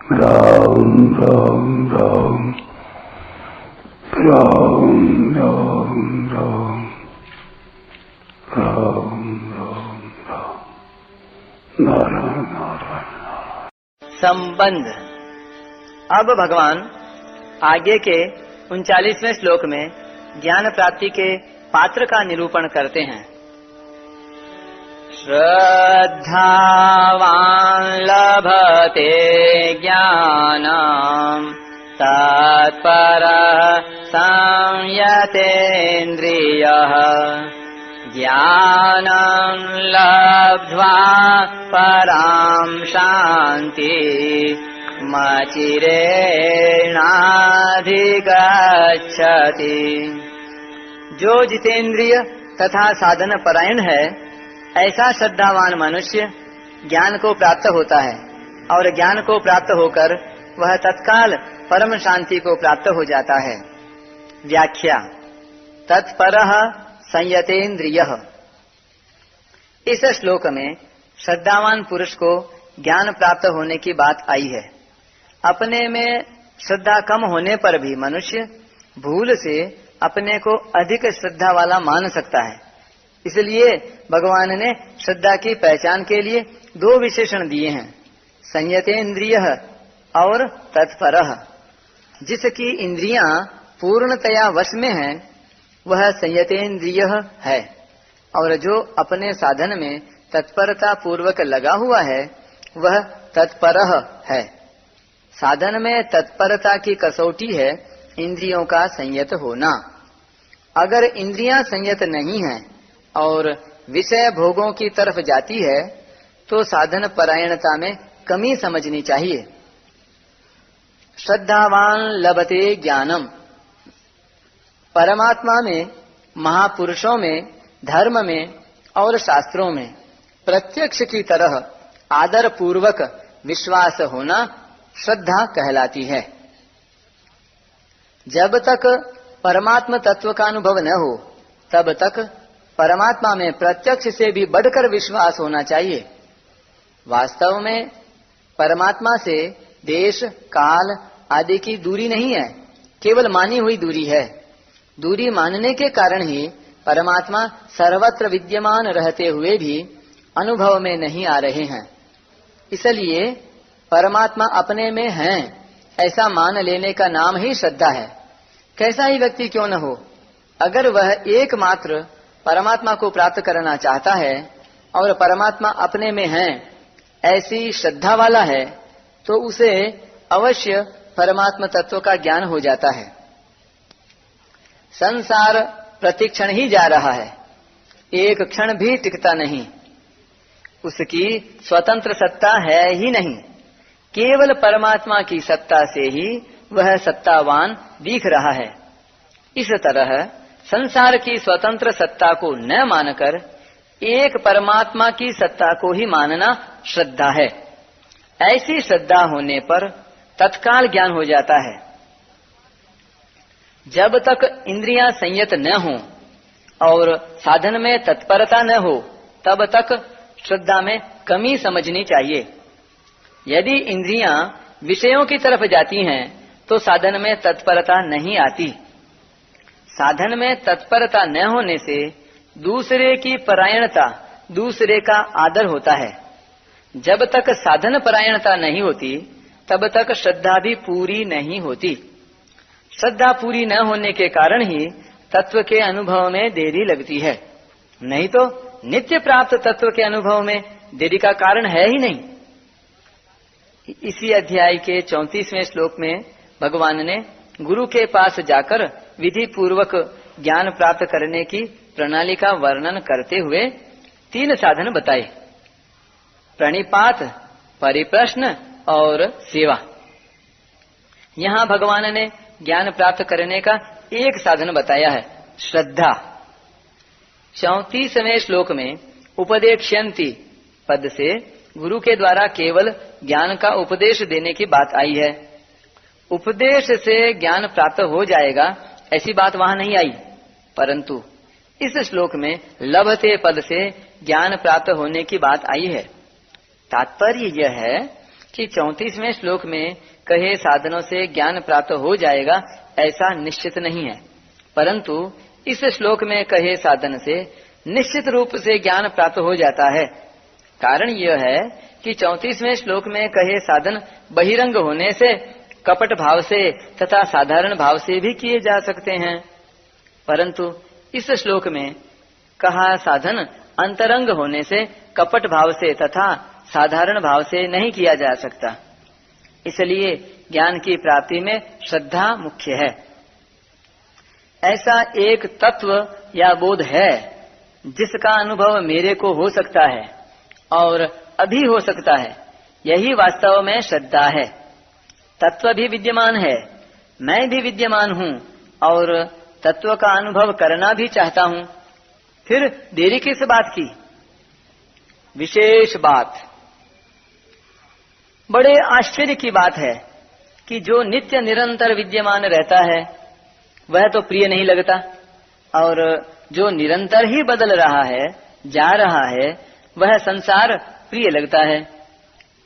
राम राम राम राम राम राम राम राम राम नारायण नारायण। संबंध। अब भगवान आगे के 39वें श्लोक में ज्ञान प्राप्ति के पात्र का निरूपण करते हैं। श्रद्धावान् लभते ज्ञानम् तत्परः संयतेन्द्रियः ज्ञानं लब्ध्वा परां शान्ति मचिरेणाधिगच्छति। जो जितेंद्रिय तथा साधन परायण है, ऐसा श्रद्धावान मनुष्य ज्ञान को प्राप्त होता है और ज्ञान को प्राप्त होकर वह तत्काल परम शांति को प्राप्त हो जाता है। व्याख्या। तत्परः संयतेन्द्रियः। इस श्लोक में श्रद्धावान पुरुष को ज्ञान प्राप्त होने की बात आई है। अपने में श्रद्धा कम होने पर भी मनुष्य भूल से अपने को अधिक श्रद्धा वाला मान सकता है। इसलिए भगवान ने श्रद्धा की पहचान के लिए दो विशेषण दिए हैं, संयतेन्द्रियः और तत्परः। जिसकी इंद्रियां पूर्णतया वश में हैं, वह संयतेन्द्रियः है, और जो अपने साधन में तत्परता पूर्वक लगा हुआ है, वह तत्परः है। साधन में तत्परता की कसौटी है इंद्रियों का संयत होना। अगर इंद्रियां संयत नहीं हैं और विषय भोगों की तरफ जाती है, तो साधन परायणता में कमी समझनी चाहिए। श्रद्धावान लभते ज्ञानम। परमात्मा में, महापुरुषों में, धर्म में और शास्त्रों में प्रत्यक्ष की तरह आदर पूर्वक विश्वास होना श्रद्धा कहलाती है। जब तक परमात्म तत्व का अनुभव न हो, तब तक परमात्मा में प्रत्यक्ष से भी बढ़कर विश्वास होना चाहिए। वास्तव में परमात्मा से देश काल आदि की दूरी नहीं है, केवल मानी हुई दूरी है। दूरी मानने के कारण ही परमात्मा सर्वत्र विद्यमान रहते हुए भी अनुभव में नहीं आ रहे हैं। इसलिए परमात्मा अपने में हैं ऐसा मान लेने का नाम ही श्रद्धा है। कैसा ही व्यक्ति क्यों न हो, अगर वह एकमात्र परमात्मा को प्राप्त करना चाहता है और परमात्मा अपने में है ऐसी श्रद्धा वाला है, तो उसे अवश्य परमात्मा तत्व का ज्ञान हो जाता है। संसार प्रतिक्षण ही जा रहा है, एक क्षण भी टिकता नहीं। उसकी स्वतंत्र सत्ता है ही नहीं, केवल परमात्मा की सत्ता से ही वह सत्तावान दिख रहा है। इस तरह संसार की स्वतंत्र सत्ता को न मानकर एक परमात्मा की सत्ता को ही मानना श्रद्धा है। ऐसी श्रद्धा होने पर तत्काल ज्ञान हो जाता है। जब तक इंद्रियां संयत न हो और साधन में तत्परता न हो, तब तक श्रद्धा में कमी समझनी चाहिए। यदि इंद्रियां विषयों की तरफ जाती हैं, तो साधन में तत्परता नहीं आती। साधन में तत्परता न होने से दूसरे की परायणता, दूसरे का आदर होता है। जब तक साधन परायणता नहीं होती, तब तक श्रद्धा भी पूरी नहीं होती। श्रद्धा पूरी न होने के कारण ही तत्व के अनुभव में देरी लगती है, नहीं तो नित्य प्राप्त तत्व के अनुभव में देरी का कारण है ही नहीं। इसी अध्याय के 34वें श्लोक में भगवान ने गुरु के पास जाकर विधि पूर्वक ज्ञान प्राप्त करने की प्रणाली का वर्णन करते हुए 3 साधन बताए, प्रणिपात, परिप्रश्न और सेवा। यहाँ भगवान ने ज्ञान प्राप्त करने का एक साधन बताया है, श्रद्धा। 34वें श्लोक में उपदेक्ष्यन्ति पद से गुरु के द्वारा केवल ज्ञान का उपदेश देने की बात आई है। उपदेश से ज्ञान प्राप्त हो जाएगा ऐसी बात वहां नहीं आई, परंतु इस श्लोक में लभते पद से ज्ञान प्राप्त होने की बात आई है। तात्पर्य यह है कि 34वें श्लोक में कहे साधनों से ज्ञान प्राप्त हो जाएगा ऐसा निश्चित नहीं है, परंतु इस श्लोक में कहे साधन से निश्चित रूप से ज्ञान प्राप्त हो जाता है। कारण यह है कि 34वें श्लोक में कहे साधन बहिरंग होने से, कपट भाव से तथा साधारण भाव से भी किए जा सकते हैं, परंतु इस श्लोक में कहा साधन अंतरंग होने से, कपट भाव से तथा साधारण भाव से नहीं किया जा सकता। इसलिए ज्ञान की प्राप्ति में श्रद्धा मुख्य है। ऐसा एक तत्व या बोध है जिसका अनुभव मेरे को हो सकता है और अभी हो सकता है, यही वास्तव में श्रद्धा है। तत्व भी विद्यमान है, मैं भी विद्यमान हूँ और तत्व का अनुभव करना भी चाहता हूँ, फिर देरी किस बात की। विशेष बात, बड़े आश्चर्य की बात है कि जो नित्य निरंतर विद्यमान रहता है वह तो प्रिय नहीं लगता, और जो निरंतर ही बदल रहा है, जा रहा है, वह संसार प्रिय लगता है।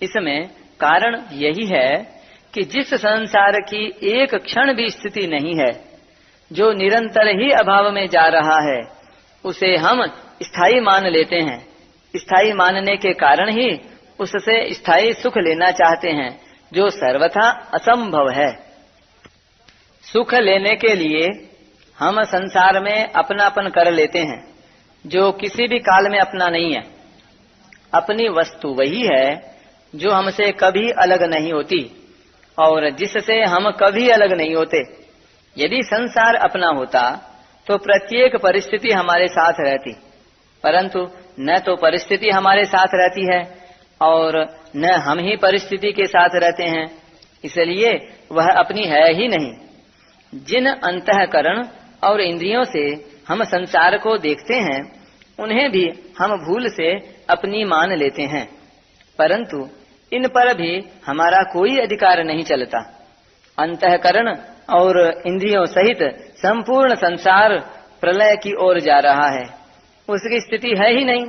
इसमें कारण यही है कि जिस संसार की एक क्षण भी स्थिति नहीं है, जो निरंतर ही अभाव में जा रहा है, उसे हम स्थायी मान लेते हैं। स्थायी मानने के कारण ही उससे स्थायी सुख लेना चाहते हैं, जो सर्वथा असंभव है। सुख लेने के लिए हम संसार में अपनापन कर लेते हैं, जो किसी भी काल में अपना नहीं है। अपनी वस्तु वही है जो हमसे कभी अलग नहीं होती और जिससे हम कभी अलग नहीं होते। यदि संसार अपना होता तो प्रत्येक परिस्थिति हमारे साथ रहती, परंतु न तो परिस्थिति हमारे साथ रहती है और न हम ही परिस्थिति के साथ रहते हैं, इसलिए वह अपनी है ही नहीं। जिन अंतःकरण और इंद्रियों से हम संसार को देखते हैं, उन्हें भी हम भूल से अपनी मान लेते हैं, परंतु इन पर भी हमारा कोई अधिकार नहीं चलता। अंतःकरण और इंद्रियों सहित संपूर्ण संसार प्रलय की ओर जा रहा है, उसकी स्थिति है ही नहीं।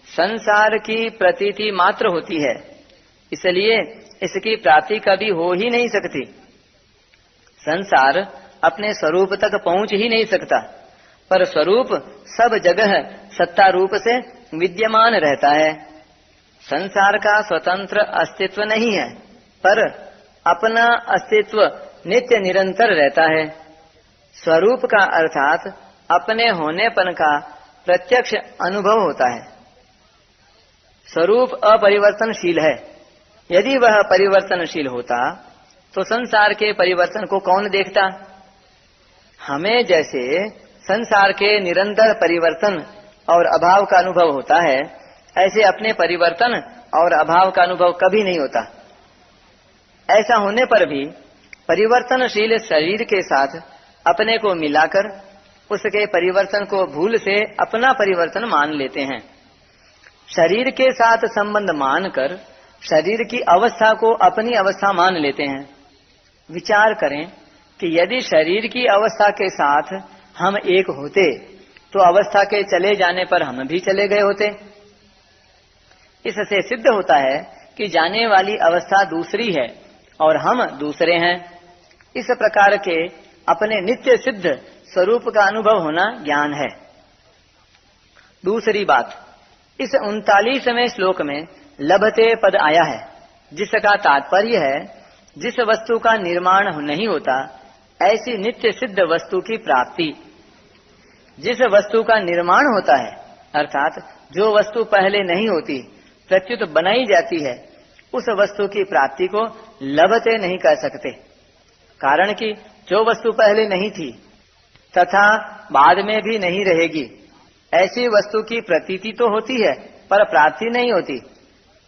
संसार की प्रतीति मात्र होती है, इसलिए इसकी प्राप्ति कभी हो ही नहीं सकती। संसार अपने स्वरूप तक पहुंच ही नहीं सकता, पर स्वरूप सब जगह सत्ता रूप से विद्यमान रहता है। संसार का स्वतंत्र अस्तित्व नहीं है, पर अपना अस्तित्व नित्य निरंतर रहता है। स्वरूप का अर्थात अपने होनेपन का प्रत्यक्ष अनुभव होता है। स्वरूप अपरिवर्तनशील है। यदि वह परिवर्तनशील होता तो संसार के परिवर्तन को कौन देखता। हमें जैसे संसार के निरंतर परिवर्तन और अभाव का अनुभव होता है, ऐसे अपने परिवर्तन और अभाव का अनुभव कभी नहीं होता। ऐसा होने पर भी परिवर्तनशील शरीर के साथ अपने को मिलाकर उसके परिवर्तन को भूल से अपना परिवर्तन मान लेते हैं। शरीर के साथ संबंध मानकर शरीर की अवस्था को अपनी अवस्था मान लेते हैं। विचार करें कि यदि शरीर की अवस्था के साथ हम एक होते तो अवस्था के चले जाने पर हम भी चले गए होते। इससे सिद्ध होता है कि जाने वाली अवस्था दूसरी है और हम दूसरे हैं। इस प्रकार के अपने नित्य सिद्ध स्वरूप का अनुभव होना ज्ञान है। दूसरी बात, इस 39वें श्लोक में लभते पद आया है, जिसका तात्पर्य है जिस वस्तु का निर्माण नहीं होता ऐसी नित्य सिद्ध वस्तु की प्राप्ति। जिस वस्तु का निर्माण होता है, अर्थात जो वस्तु पहले नहीं होती प्रत्युत बनाई जाती है, उस वस्तु की प्राप्ति को लभते नहीं कर सकते। कारण कि जो वस्तु पहले नहीं थी तथा बाद में भी नहीं रहेगी, ऐसी वस्तु की प्रतीति तो होती है पर प्राप्ति नहीं होती।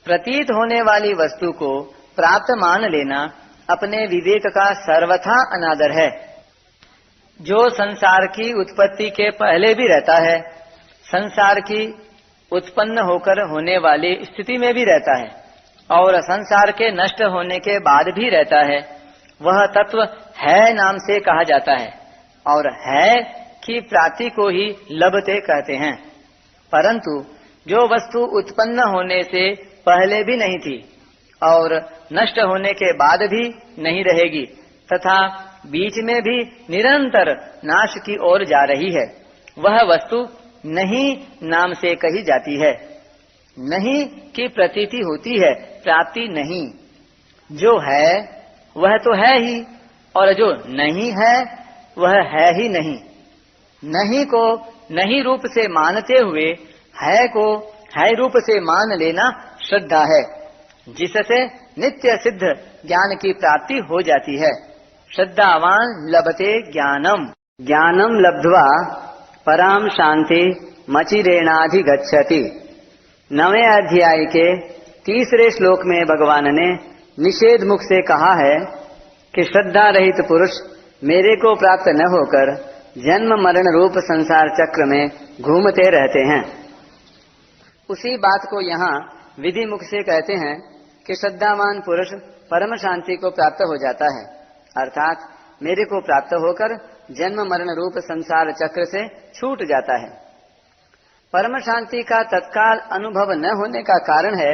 प्रतीत होने वाली वस्तु को प्राप्त मान लेना अपने विवेक का सर्वथा अनादर है। जो संसार की उत्पत्ति के पहले भी रहता है, संसार की उत्पन्न होकर होने वाली स्थिति में भी रहता है और संसार के नष्ट होने के बाद भी रहता है, वह तत्व है नाम से कहा जाता है और है की प्राप्ति को ही लभते कहते हैं। परंतु जो वस्तु उत्पन्न होने से पहले भी नहीं थी और नष्ट होने के बाद भी नहीं रहेगी तथा बीच में भी निरंतर नाश की ओर जा रही है, वह वस्तु नहीं नाम से कही जाती है। नहीं की प्रतीति होती है, प्राप्ति नहीं। जो है वह तो है ही, और जो नहीं है वह है ही नहीं। नहीं को नहीं रूप से मानते हुए है को है रूप से मान लेना श्रद्धा है, जिससे नित्य सिद्ध ज्ञान की प्राप्ति हो जाती है। श्रद्धावान लभते ज्ञानम, ज्ञानम लब्ध्वा पराम शांति मचिरेणाधिगच्छति। 9वें अध्याय के 3 श्लोक में भगवान ने निषेध मुख से कहा है कि श्रद्धा रहित पुरुष मेरे को प्राप्त न होकर जन्म मरण रूप संसार चक्र में घूमते रहते हैं। उसी बात को यहाँ विधि मुख से कहते हैं कि श्रद्धावान पुरुष परम शांति को प्राप्त हो जाता है, अर्थात मेरे को प्राप्त होकर जन्म मरण रूप संसार चक्र से छूट जाता है। परम शांति का तत्काल अनुभव न होने का कारण है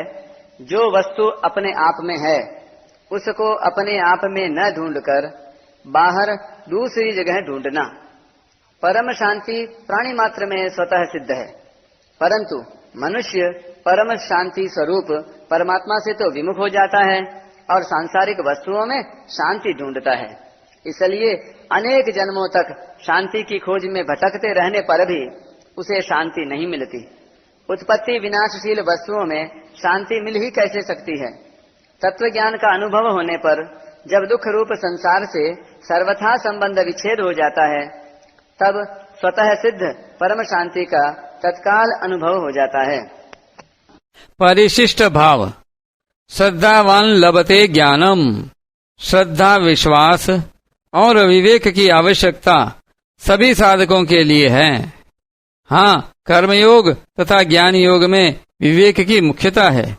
जो वस्तु अपने आप में है उसको अपने आप में न ढूंढकर बाहर दूसरी जगह ढूंढना। परम शांति प्राणी मात्र में स्वतः सिद्ध है, परंतु मनुष्य परम शांति स्वरूप परमात्मा से तो विमुख हो जाता है और सांसारिक वस्तुओं में शांति ढूंढता है। इसलिए अनेक जन्मों तक शांति की खोज में भटकते रहने पर भी उसे शांति नहीं मिलती। उत्पत्ति विनाशशील वस्तुओं में शांति मिल ही कैसे सकती है। तत्व ज्ञान का अनुभव होने पर जब दुख रूप संसार से सर्वथा संबंध विच्छेद हो जाता है, तब स्वतः सिद्ध परम शांति का तत्काल अनुभव हो जाता है। परिशिष्ट भाव। श्रद्धावान लभते ज्ञानम। श्रद्धा, विश्वास और विवेक की आवश्यकता सभी साधकों के लिए है। हाँ, कर्मयोग तथा ज्ञान योग में विवेक की मुख्यता है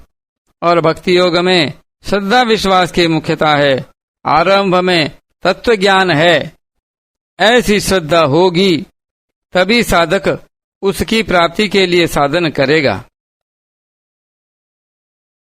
और भक्ति योग में श्रद्धा विश्वास की मुख्यता है। आरंभ में तत्व ज्ञान है। ऐसी श्रद्धा होगी तभी साधक उसकी प्राप्ति के लिए साधन करेगा।